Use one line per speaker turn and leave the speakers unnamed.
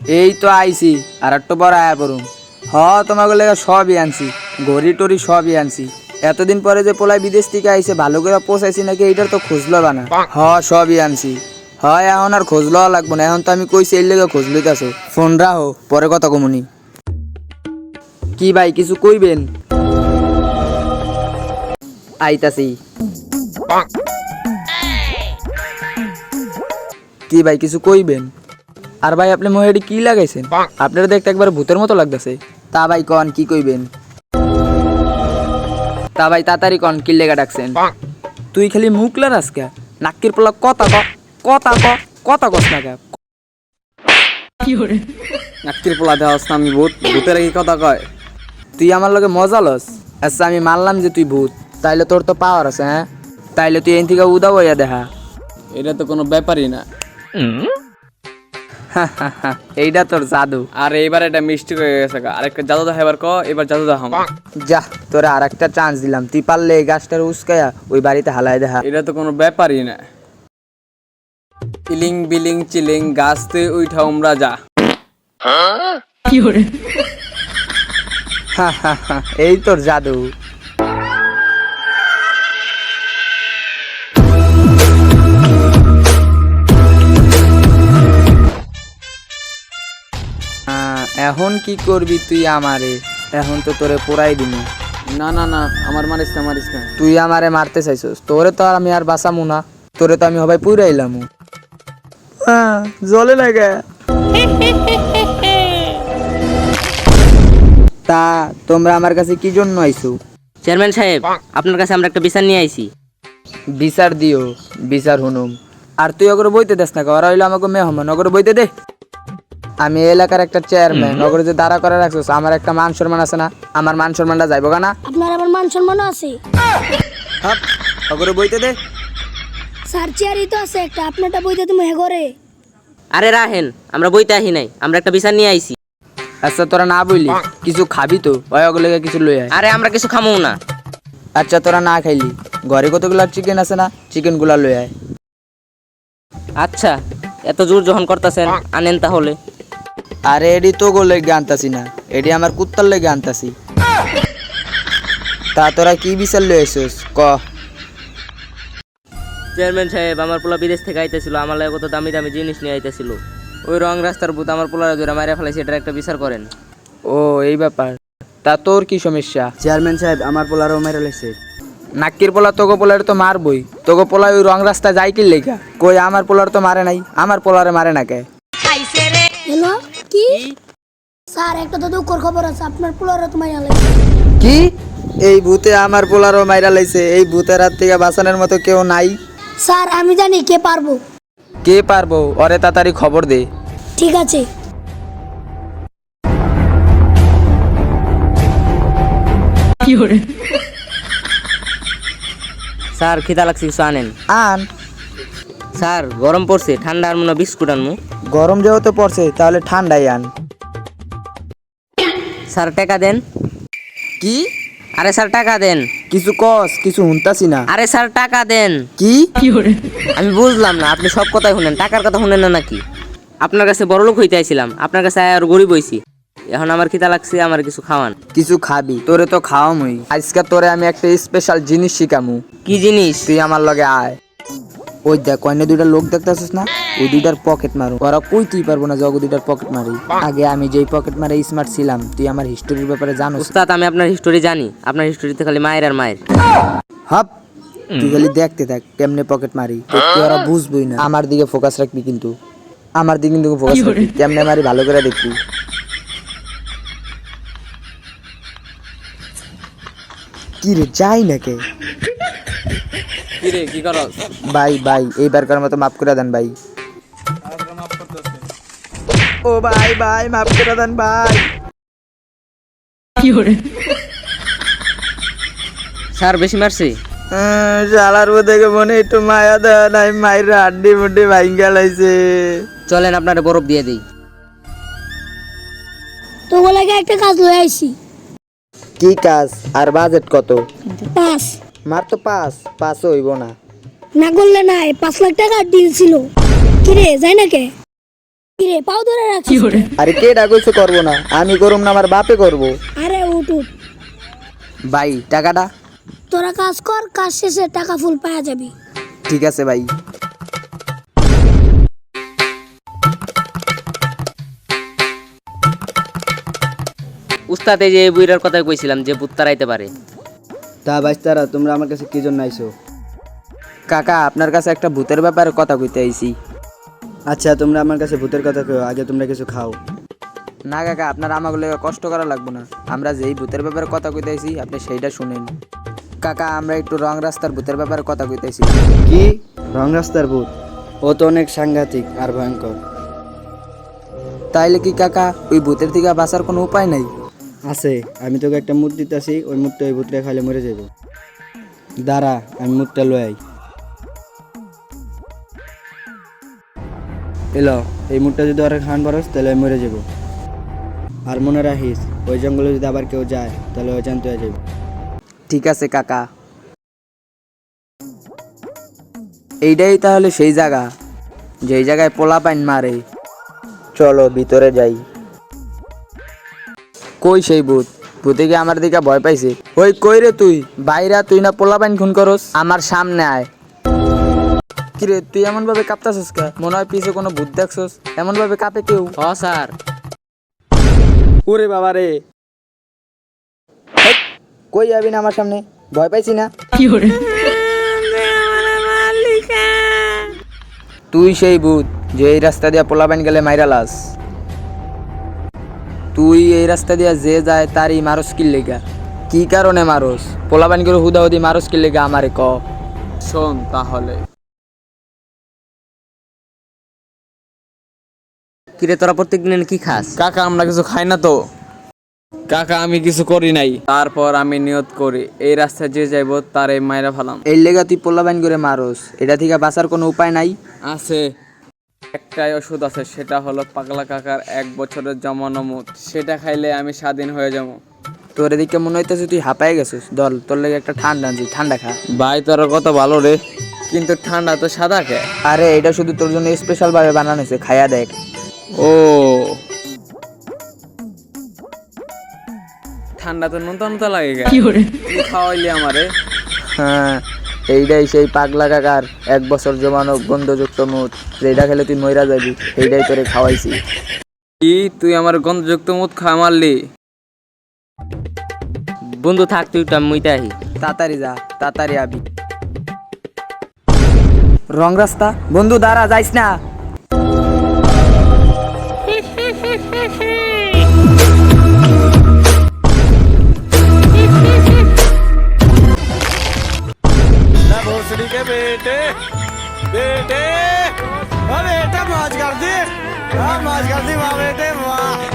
এই তো আইছি আর একটু পর আয়া পড়ুম। তোমাকে লেগে সবই আনছি, ঘড়ি টড়ি সবই আনছি। এতদিন পরে যে পোলাই বিদেশ থেকে আইছে ভালো করে পোষাইছি নাকি এইটার তো খোঁজ লবা না। সবই আনছি। এখন আর খোঁজ লওয়া লাগবো না, এখন তো আমি কইছি এই লেগে খোঁজ লইতাছো। ফোন রাখো, পরে কথা কমুনি। কি ভাই কিছু কইবেন? আইতাছি। কি ভাই কিছু কইবেন? আর ভাই আপনি মোহেডি কি লাগাইছেন? আপনারা দেখতে একবার ভূতের মতো লাগতেছে। তা ভাই কন কি কইবেন? তা ভাই তাড়াতাড়ি কন কি লেগা ডাকছেন? তুই খালি মুখ লারাস কে? নাক্কির পোলা কথা ক, কথা ক, কথা কস না কে?
নাক্কির পোলা দেওয়াস না আমি ভূত, ভূতের কি কথা কয়?
তুই আমার লগে মজা লস? আচ্ছা আমি মানলাম যে তুই ভূত, তাইলে তোর তো পাওয়ার আছে। হ্যাঁ তাইলে তুই এন থেকে উদা বইয়া দেখা।
এটা তো কোনো ব্যাপারই না।
এইটা তোর জাদু।
আর এইবার এটা মিষ্টি হয়ে গেছে। আরেকটা জাদু দেখা এবার ক, এবার জাদু দেখাম।
যা তোরা আর একটা চান্স দিলাম, তুই পারলে এই গাছটার উস্কায়া ওই বাড়িতে হালায় দেখা।
এটা তো কোনো ব্যাপারই না। ইলিং বিলিং চিলিং গাছতে উঠা উমরা যা।
এই তোর জাদু। এখন কি করবি তুই আমারে? এখন তো তোরে পোড়াই দিনি।
না না না, আমার মারিস না, মারিস না।
তুই আমারে মারতে চাইছস, তোরে তো আর আমি আর বাঁচামু না, তোরে তো আমি হবাই পুরাইলাম। জলে লাগে। তা তোমরা আমার কাছে কি জন্য আইছো?
চেয়ারম্যান সাহেব, আপনার কাছে আমরা একটা বিচার নিয়ে আইছি।
বিচার দিও, বিচার হুনুম। আর তুই ওগুলো বইতে দেস না, ওরা হইলো আমাকে মেহমান, ওগুলো বইতে দে। আমি এলাকার একটা চেয়ারম্যান, ওগুলো যে দাঁড়া করে রাখছিস, আমার একটা মান সম্মান আছে না? আমার মান সম্মানটা যাইব না?
আপনার আবার মান সম্মানও আছে।
ওগুলো বইতে দে।
স্যার চেয়ারই তো আছে একটা, আপনারটা বইতে তুমি হেগরে।
আরে রাহেন, আমরা বইতে আহি নাই, আমরা একটা বিচার নিয়ে আইছি।
আচ্ছা তোরা না বইলি কিছু খাবি তো, ওগুলো কিছু লই আয়।
আরে আমরা কিছু খামু না।
আচ্ছা তোরা না খাইলি, ঘরে কতগুলো চিকেন আছে না, চিকেন গুলা লই আয়।
আচ্ছা এত জোর যখন করতেছেন আনেন তাহলে।
আরে এডি তো গো লেগে আনতাছি না, এডি আমার কুত্তার লেগে আনতাছি। তা তোরা কি বিচার লই আইছস ক?
চেয়ারম্যান সাহেব, আমার পোলা বিদেশ থেকে আইতেছিল, আমার লাগে কত দামি দামি জিনিস নিয়ে আইতেছিল। ওই রং রাস্তার ভূত আমার পোলারে ধরে মাইরা ফেলাইছে, এটার একটা বিচার করেন।
ও এই ব্যাপার। তা তোর কি সমস্যা?
চেয়ারম্যান সাহেব, আমার পোলারও মেরে লেছে।
নাক্কির পোলা তোগো পোলার তো মারবই, তোগো পোলা ওই রং রাস্তা যাই কি লেখা? কই আমার পোলার তো মারে নাই, আমার পোলারে মারে না কে?
হ্যালো কি স্যার, একটা তো দুঃখর খবর আছে, আপনার পোলারে তো মাইরা লাগছে।
কি? এই ভূতে আমার পোলারও মাইরা লাইছে? এই ভূতের হাত থেকে বাঁচানোর মতো কেউ নাই?
স্যার আমি জানি কে পারবো।
কে পারবো? ওরে তাড়াতাড়ি খবর দে।
ঠিক আছে।
স্যার খিদা লাগছে, কিছু আনেন।
আন।
স্যার গরম পড়ছে, ঠান্ডা আর মনে বিস্কুট আনমু।
গরম যেহেতু পড়ছে তাহলে ঠান্ডাই আন।
স্যার টাকা দেন।
কি?
আরে স্যার টাকা দেন।
কিছু কস, কিছু শুনতাছি না।
আরে স্যার টাকা দেন।
কি?
আমি বুঝলাম না, আপনি সব কথাই শুনেন, টাকার কথা শুনেন না নাকি? আপনার কাছে বড় লোক হইতে আইছিলাম, আপনার কাছে আর গরিব হইছি। এখন আমার খিদা লাগছে, আমার কিছু খাওয়ান।
কিছু খাবি? তোরে তো খাওয়ামই। আজকে তোরে আমি একটা স্পেশাল জিনিস শিখামু।
কি জিনিস?
তুই আমার লগে আয়। ওই দেখ কয়নে দুইটা লোক দেখতেছিস না, ওই দুইটার পকেট মারু। ওরা কইতেই পারবো না জগ দুইটার পকেট মারি। আগে আমি যেই পকেট মারে স্মার্ট ছিলাম, তুই আমার হিস্টোরির ব্যাপারে জানোস?
উস্তাদ আমি আপনার হিস্টোরি জানি, আপনার হিস্টোরিতে খালি মায়ের আর মায়ের।
হাপ, তুই খালি দেখতে থাক কেমনে পকেট মারি, তুই ওরা বুঝবই না। আমার দিকে ফোকাস রাখবি কিন্তু, আমার দিকে কিন্তু ফোকাস রাখবি, কেমনে মারি ভালো করে দেখবি। কি রে যাই নাকি?
কি রে কি করস?
ভাই ভাই এইবারকার মতো মাফ করে দেন ভাই। ও ভাই ভাই মাফ করে দেন ভাই।
স্যার বেশি মারছে?
শালার দেখে মনে একটু মায়া দেওয়া নাই, মায়ের হাড্ডি মুড্ডি ভাঙ্গা লাইছে।
চলেন আপনার বরফ দিয়ে দিই।
তো লাগে একটা কাজ লয়ে আইছি।
কি কাজ? আর বাজেট কত?
5।
মার তো 5 হইব না।
না করলে নাই, 5 লাখ টাকা ডিল ছিল। কিরে যাই না কে? কিরে পাও ধরে রাখিস
আরে কে ডাকছে করবো না, আমি করুম না, আমার বাপে করবো।
আরে উঠ উঠ
ভাই টাকাটা।
তোরা কাজ কর, কাজ শেষে টাকা ফুল পাওয়া যাবি।
ঠিক আছে ভাই।
উস্তাদ এই যে এই বুইরার কথাই কইছিলাম যে ভূত তাড়াইতে পারে।
তা বাইস্তারা তোমরা আমার কাছে কি জন্য আইছো?
কাকা আপনার কাছে একটা ভূতের ব্যাপারে কথা কইতে আইছি।
আচ্ছা তোমরা আমার কাছে ভূতের কথা কও, আগে তোমরা কিছু খাও।
না কাকা, আপনার আমাকে লেগে কষ্ট করা লাগবে না, আমরা যেই ভূতের ব্যাপারে কথা কইতে আইছি আপনি সেইটা শুনেন। কাকা আমরা একটু রং রাস্তার ভূতের ব্যাপারে কথা কইতেছি।
কি রং রাস্তার ভূত? ও তো অনেক সাংঘাতিক আর ভয়ঙ্কর।
তাইলে কি কাকা ওই ভূতের থেকে বাঁচার কোনো উপায় নাই?
আছে, আমি তোকে একটা মুখ দিতেছি, ওই মুখটা ওই ভূতরে খাইলে মরে যাব। দাঁড়া আমি মুখটা লই আই। এলো, এই মুখটা যদি ওরা খান বরস তাহলে আমি মরে যাব। আর মনে রাখিস ওই জঙ্গলে যদি আবার কেউ যায় তাহলে ওই জানতে হয়ে যাবে।
ঠিক আছে কাকা। এইটাই তাহলে সেই জায়গা যেই জায়গায় পোলা পাইন মারে। চলো ভিতরে যাই। কই সেই ভূত? ভূতে কি আমার দিকে ভয় পাইছে? ওই কই রে তুই? বাইরা তুই না পোলা পাইন খুন করস? আমার সামনে আয়। কিরে তুই এমন ভাবে কাঁপতাছস কে? মনে হয় পিছে কোনো ভূত দেখছস, এমন ভাবে কাঁপে কেউ?
হ স্যার।
ওরে বাবা রে, হেৎ, কই যাবি না আমার সামনে? ভয় পাইছি না? তুই সেই ভূত যে এই রাস্তা দিয়া পোলাপাইন গেলে মাইরা লাস। তুই এই রাস্তা দিয়া যে যায় তারই মারস কি লেগা? কি কারণে মারস? পোলাপাইন করে হুদাহুদি মারস কি লেগা আমারে ক।
শোন তাহলে।
কিরে তোরা প্রত্যেকদিন কি খাস?
কাকা আমরা কিছু খাই না তো। কাকা আমি কিছু করি নাই। তারপর আমি নিয়ত করি এই রাস্তায় যে যাইবো তারে মাইরা ফেলাম।
এই লেগা তুই পোলাপাইন করে মারস, এটা থেকে বাঁচার কোনো উপায় নাই?
আছে, একটাই ওষুধ আছে, সেটা হলো পাগলা কাকার 1 বছরের জমানো মুদ। সেটা খাইলে আমি স্বাধীন হয়ে যাবো।
তোর এদিকে মনে হইতেছে তুই হাঁপাই গেছিস। দল তোর লেগে একটা ঠান্ডা আনছি, ঠান্ডা খা।
ভাই তোর কত ভালো রে, কিন্তু ঠান্ডা তো সাদা কে?
আরে এটা শুধু তোর জন্য স্পেশাল ভাবে বানানো হয়েছে, খায়া দেখ।
ও ঠান্ডা তো নুনতা নুনতা লাগে কে? তুই খাওয়াইলি আমারে।
হ্যাঁ এইটাই সেই পাগলা কাকার 1 বছর জমানো গন্ধযুক্ত মুদ, যেটা খেলে তুই মইরা যাবি, এইটাই তোরে খাওয়াইছি।
কি তুই আমার গন্ধযুক্ত মুদ খাওয়া মারলি?
বন্ধু থাক তুই একটু, আমি মুইতে আহি।
তাড়াতাড়ি যা, তাড়াতাড়ি আবি। রং রাস্তা বন্ধু, দাঁড়া যাইস না।
भोसड़ी के बेटे बेटे बेटा मौज कर दी, मौज कर दी वाह बेटे वाह।